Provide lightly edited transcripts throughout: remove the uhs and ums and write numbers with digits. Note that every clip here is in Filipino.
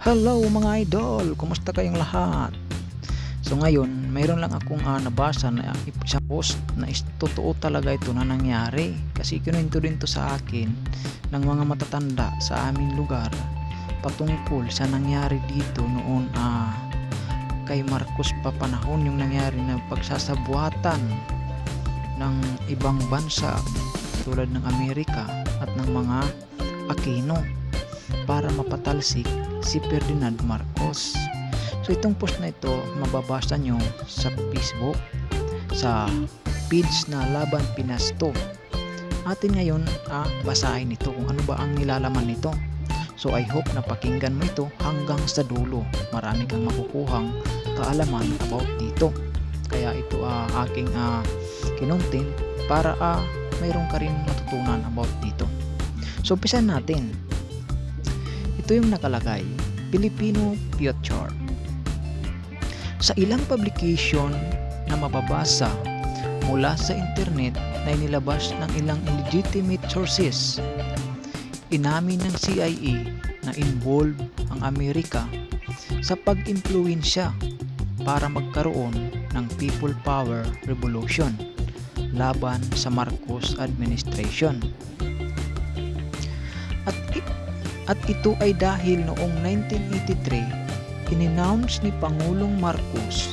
Hello mga idol! Kumusta kayong lahat? So ngayon, mayroon lang akong nabasa na isang post na totoo talaga ito na nangyari. Kasi kinuwento din to sa akin ng mga matatanda sa aming lugar patungkol sa nangyari dito noon kay Marcos pa panahon, yung nangyari na pagsasabuatan ng ibang bansa tulad ng Amerika at ng mga Aquino para mapatalsik si Ferdinand Marcos. So itong post na ito mababasa nyo sa Facebook sa page na Laban Pinas 2. Atin ngayon basahin ito kung ano ba ang nilalaman nito. So I hope na pakinggan mo ito hanggang sa dulo. Marami kang makukuhang kaalaman about dito. Kaya ito aking kinontent para mayroon ka rin matutunan about dito. So umpisan natin. Ito yung nakalagay, Filipino Future. Sa ilang publication na mababasa mula sa internet na inilabas ng ilang illegitimate sources, inamin ng CIA na involved ang Amerika sa pag-impluwensya para magkaroon ng people power revolution laban sa Marcos administration. At ito ay dahil noong 1983, in-announce ni Pangulong Marcos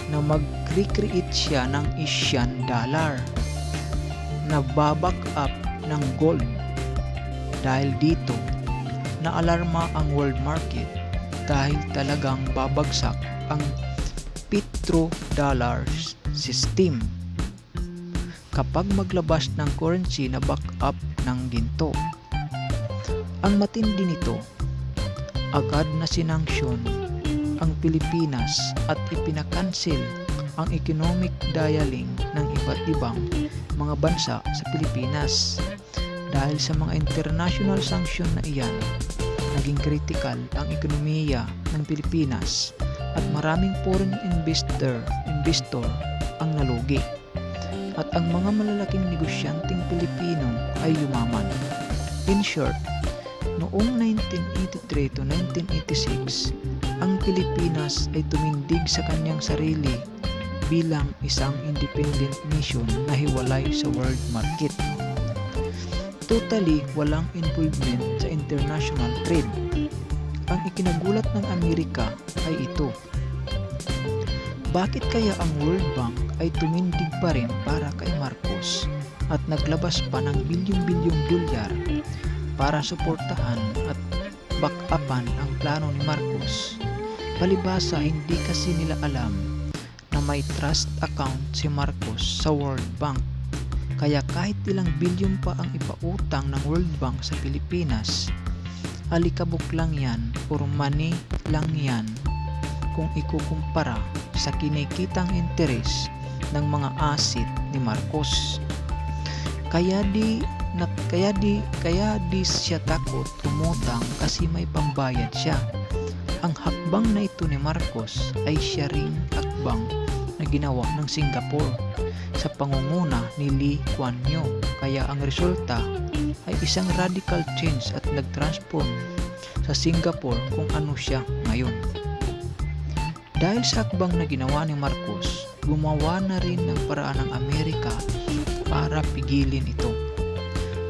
na mag-recreate siya ng Asian dollar na baback up ng gold. Dahil dito, naalarma ang world market dahil talagang babagsak ang petrodollar system kapag maglabas ng currency na back up ng ginto. Ang matindi nito, agad na sinanksyon ang Pilipinas at ipinakancel ang economic dialing ng iba't ibang mga bansa sa Pilipinas. Dahil sa mga international sanction na iyan, naging critical ang ekonomiya ng Pilipinas at maraming foreign investor ang nalugi. At ang mga malalaking negosyanteng Pilipino ay yumaman. In short, noong 1983 to 1986, ang Pilipinas ay tumindig sa kanyang sarili bilang isang independent nation na hiwalay sa world market. Totally walang involvement sa international trade. Ang ikinagulat ng Amerika ay ito. Bakit kaya ang World Bank ay tumindig pa rin para kay Marcos at naglabas pa ng bilyong-bilyong dolyar para suportahan at back-upan ang plano ni Marcos? Palibhasa, hindi kasi nila alam na may trust account si Marcos sa World Bank. Kaya kahit ilang bilyon pa ang ipautang ng World Bank sa Pilipinas, alikabok lang yan or money lang yan kung ikukumpara sa kinikitang interes ng mga asset ni Marcos. Kaya di siya takot umutang kasi may pambayad siya. Ang hakbang na ito ni Marcos ay siya ring hakbang na ginawa ng Singapore sa pangunguna ni Lee Kuan Yew. Kaya ang resulta ay isang radical change at nag-transform sa Singapore kung ano siya ngayon. Dahil sa hakbang na ginawa ni Marcos, gumawa na rin ng paraan ng Amerika para pigilin ito.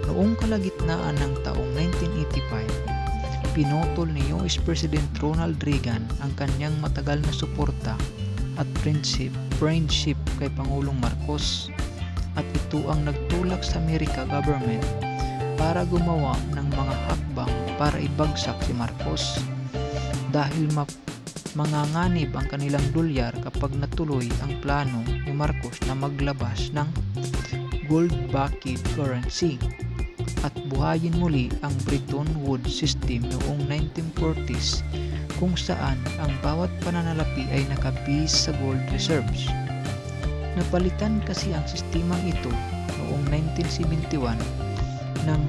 Noong kalagitnaan ng taong 1985, pinutol ni US President Ronald Reagan ang kanyang matagal na suporta at friendship kay Pangulong Marcos. At ito ang nagtulak sa America government para gumawa ng mga hakbang para ibagsak si Marcos. Dahil manganganib ang kanilang dolyar kapag natuloy ang plano ni Marcos na maglabas ng gold-backed currency at buhayin muli ang Bretton Woods system noong 1940s kung saan ang bawat pananalapi ay nakabase sa gold reserves. Napalitan kasi ang sistemang ito noong 1971 nang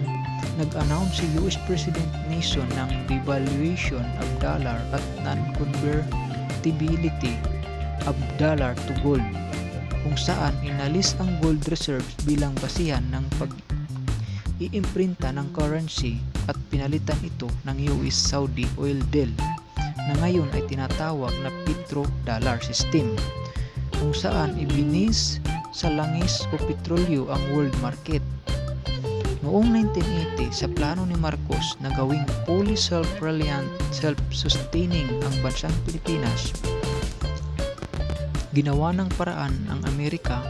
nag-announce si US President Nixon ng devaluation of dollar at non-convertibility of dollar to gold, kung saan inalis ang gold reserves bilang basihan ng pag-iimprinta ng currency at pinalitan ito ng US Saudi oil deal na ngayon ay tinatawag na petrodollar system, kung saan ibinis sa langis o petrolyo ang world market. Noong 1980, sa plano ni Marcos na gawing fully self-reliant, self-sustaining ang bansang Pilipinas, ginawa ng paraan ang Amerika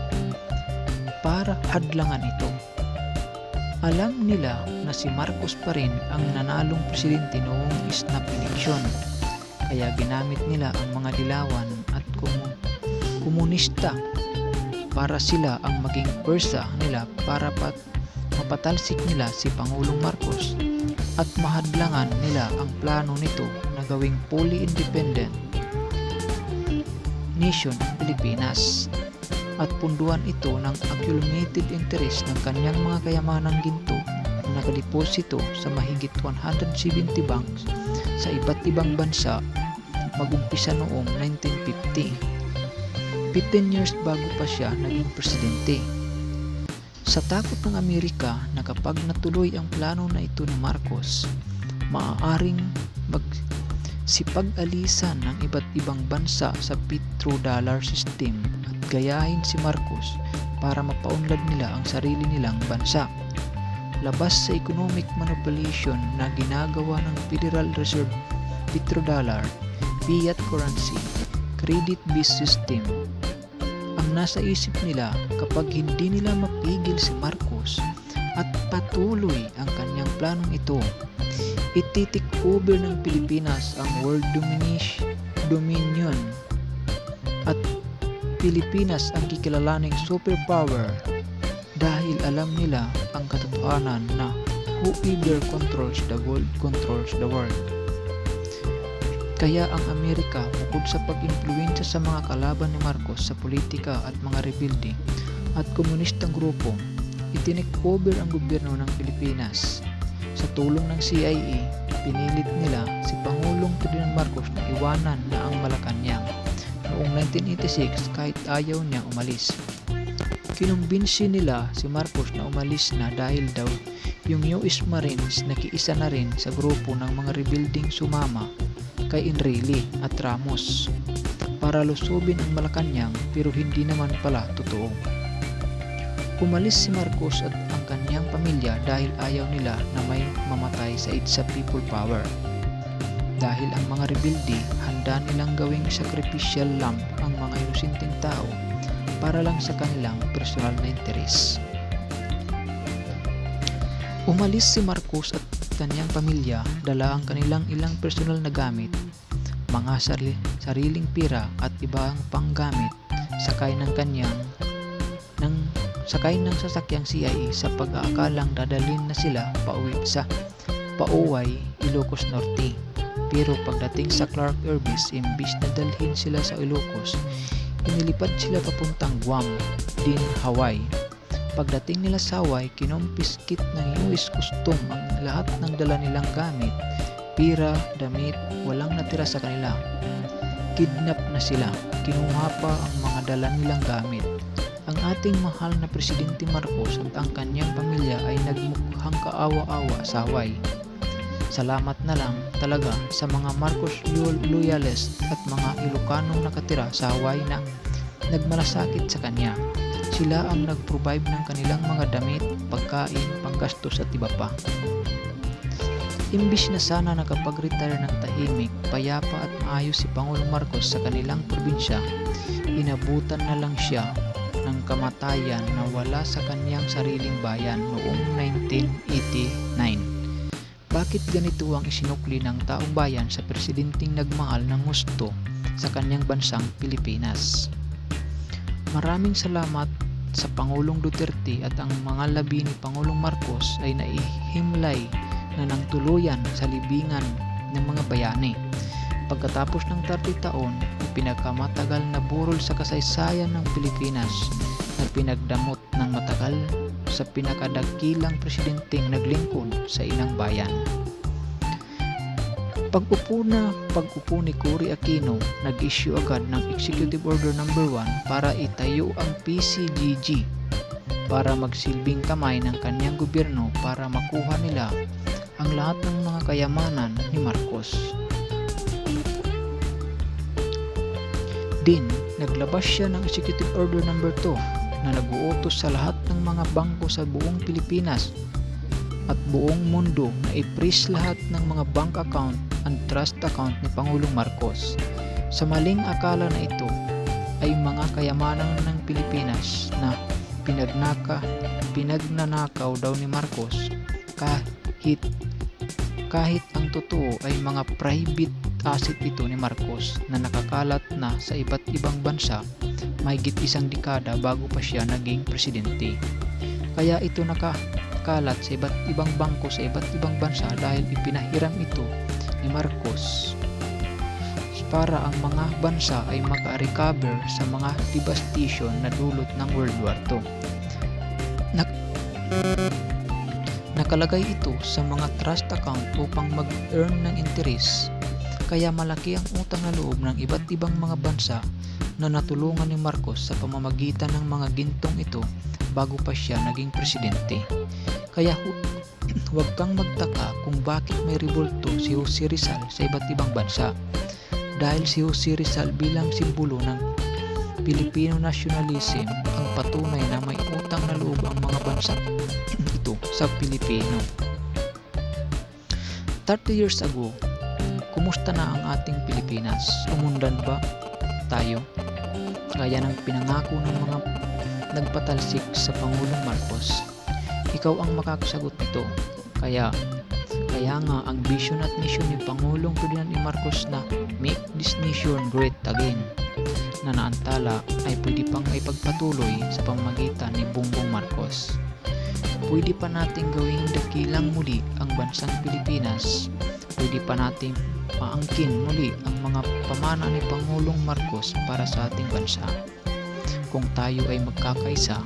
para hadlangan ito. Alam nila na si Marcos pa rin ang nanalong presidente noong snap election, kaya ginamit nila ang mga dilawan at komunista para sila ang maging pwersa nila para mapatalsik nila si Pangulong Marcos at mahadlangan nila ang plano nito na gawing fully independent nation ang Pilipinas at punduan ito ng accumulated interest ng kanyang mga kayamanang ginto na nakadeposito sa mahigit 170 banks sa iba't ibang bansa mag-umpisa noong 1950, 15 years bago pa siya naging presidente. Sa takot ng Amerika na kapag natuloy ang plano na ito ni Marcos, maaaring magsipag-alisan ng iba't ibang bansa sa petrodollar system at gayahin si Marcos para mapaunlad nila ang sarili nilang bansa. Labas sa economic manipulation na ginagawa ng Federal Reserve petrodollar, fiat currency, credit-based system, ang nasa isip nila kapag hindi nila mapigil si Marcos at patuloy ang kanyang planong ito, ititik over ng Pilipinas ang world dominion at Pilipinas ang kikilalaning superpower dahil alam nila ang katotohanan na whoever controls the world controls the world. Kaya ang Amerika, bukod sa pag-impluwensya sa mga kalaban ni Marcos sa politika at mga rebelde at komunistang grupo, itinik-over ang gobyerno ng Pilipinas. Sa tulong ng CIA, pinilit nila si Pangulong Ferdinand Marcos na iwanan na ang Malacanang noong 1986 kahit ayaw niya umalis. Kinumbinsi nila si Marcos na umalis na dahil daw yung US Marines nakiisa na rin sa grupo ng mga rebelding sumama kay Enrile at Ramos para lusubin ang Malacanang, pero hindi naman pala totoo. Umalis si Marcos at ang kanyang pamilya dahil ayaw nila na may mamatay sa EDSA people power. Dahil ang mga rebelde handa nilang gawing sacrificial lamb ang mga inosenteng tao para lang sa kanilang personal na interes. Umalis si Marcos at kanyang pamilya, dala ang kanilang ilang personal na gamit, mga sariling pira at ibang panggamit, sakay ng sasakyang CIA sa pag-aakalang dadalhin na sila pauwi sa Pauway, Ilocos Norte. Pero pagdating sa Clark Air Base, imbis na dalhin sila sa Ilocos, inilipad sila papuntang Guam, din Hawaii. Pagdating nila sa Hawaii, kinompiskit ng US Custom ang lahat ng dala nilang gamit, pira, damit, walang natira sa kanila. Kidnap na sila, kinuha pa ang mga dala nilang gamit. Ang ating mahal na Presidente Marcos at ang kanyang pamilya ay nagmukhang kaawa-awa sa Hawaii. Salamat na lang talaga sa mga Marcos loyalist at mga Ilocanong nakatira sa Hawaii na nagmalasakit sa kanya. Sila ang nag-provide ng kanilang mga damit, pagkain, panggastos at iba pa. Imbis na sana nakapag-retire ng tahimik, payapa at maayos si Pangulong Marcos sa kanilang probinsya, inabutan na lang siya ng kamatayan na wala sa kanyang sariling bayan noong 1989. Bakit ganito ang isinukli ng taong bayan sa presidenteng nagmahal ng gusto sa kanyang bansang Pilipinas? Maraming salamat sa Pangulong Duterte at ang mga labi ni Pangulong Marcos ay naihimlay na ng tuluyan sa libingan ng mga bayani. Pagkatapos ng 30 taon, pinagkamatagal na burol sa kasaysayan ng Pilipinas na pinagdamot ng matagal sa pinakadakilang presidenteng naglingkod sa inang bayan. Pag-upo ni Cory Aquino, nag-issue agad ng Executive Order No. 1 para itayo ang PCGG para magsilbing kamay ng kanyang gobyerno para makuha nila ang lahat ng mga kayamanan ni Marcos. Din, naglabas siya ng Executive Order number 2 na nag-uutos sa lahat ng mga bangko sa buong Pilipinas at buong mundo na i-freeze lahat ng mga bank account and trust account ni Pangulong Marcos. Sa maling akala na ito ay mga kayamanan ng Pilipinas na pinagnanakaw daw ni Marcos, kahit ang totoo ay mga private asset ito ni Marcos na nakakalat na sa iba't ibang bansa mahigit isang dekada bago pa siya naging presidente. Kaya ito nakakalat sa iba't ibang bangko sa iba't ibang bansa dahil ipinahiram ito ni Marcos para ang mga bansa ay maka-recover sa mga devastation na dulot ng World War II. Nakalagay ito sa mga trust account upang mag-earn ng interest, kaya malaki ang utang na loob ng iba't ibang mga bansa na natulungan ni Marcos sa pamamagitan ng mga gintong ito bago pa siya naging presidente. Kaya huwag kang magtaka kung bakit may rebulto si Jose Rizal sa iba't ibang bansa. Dahil si Jose Rizal bilang simbolo ng Filipino nationalism ang patunay na may utang na loob ang mga bansa ito sa Pilipino. 30 years ago, kumusta na ang ating Pilipinas? Umundan ba tayo? Gaya ng pinangako ng mga nagpatalsik sa Pangulong Marcos. Ikaw ang makakasagot nito. Kaya nga ang vision at mission ni Pangulong Ferdinand E. Marcos na make this nation great again na naantala ay pwede pang maipagpatuloy sa pamamagitan ni Bongbong Marcos. Pwede pa nating gawing dakilang muli ang bansang Pilipinas. Pwede pa nating maangkin muli ang mga pamana ni Pangulong Marcos para sa ating bansa. Kung tayo ay magkakaisa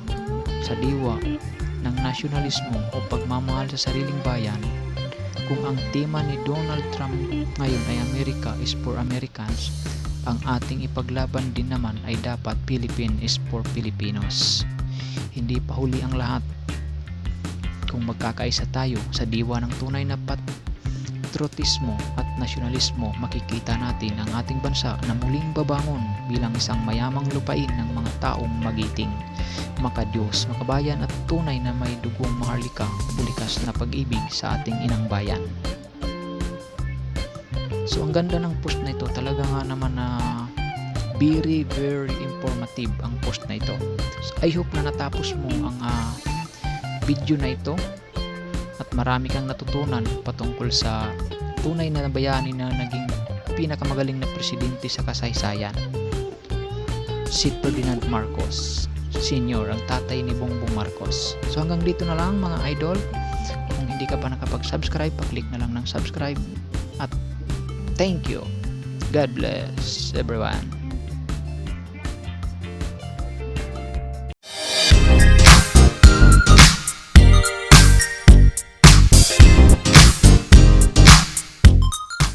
sa diwa ng nasyonalismo o pagmamahal sa sariling bayan, kung ang tema ni Donald Trump ngayon ay America is for Americans, ang ating ipaglaban din naman ay dapat Philippine is for Filipinos. Hindi pa huli ang lahat. Kung magkakaisa tayo sa diwa ng tunay na patriotismo at nasyonalismo, makikita natin ang ating bansa na muling babangon bilang isang mayamang lupain ng mga taong magiting, makadiyos, makabayan at tunay na may dugong maharlika, bulikas na pag-ibig sa ating inang bayan. So ang ganda ng post na ito, talaga nga naman na very informative ang post na ito. So, I hope na natapos mo ang video na ito at marami kang natutunan patungkol sa tunay na bayani na naging pinakamagaling na presidente sa kasaysayan, si Ferdinand Marcos Sr., ang tatay ni Bongbong Marcos. So hanggang dito na lang mga idol. Kung hindi ka pa nakapag-subscribe, pa-click na lang ng subscribe at thank you. God bless everyone.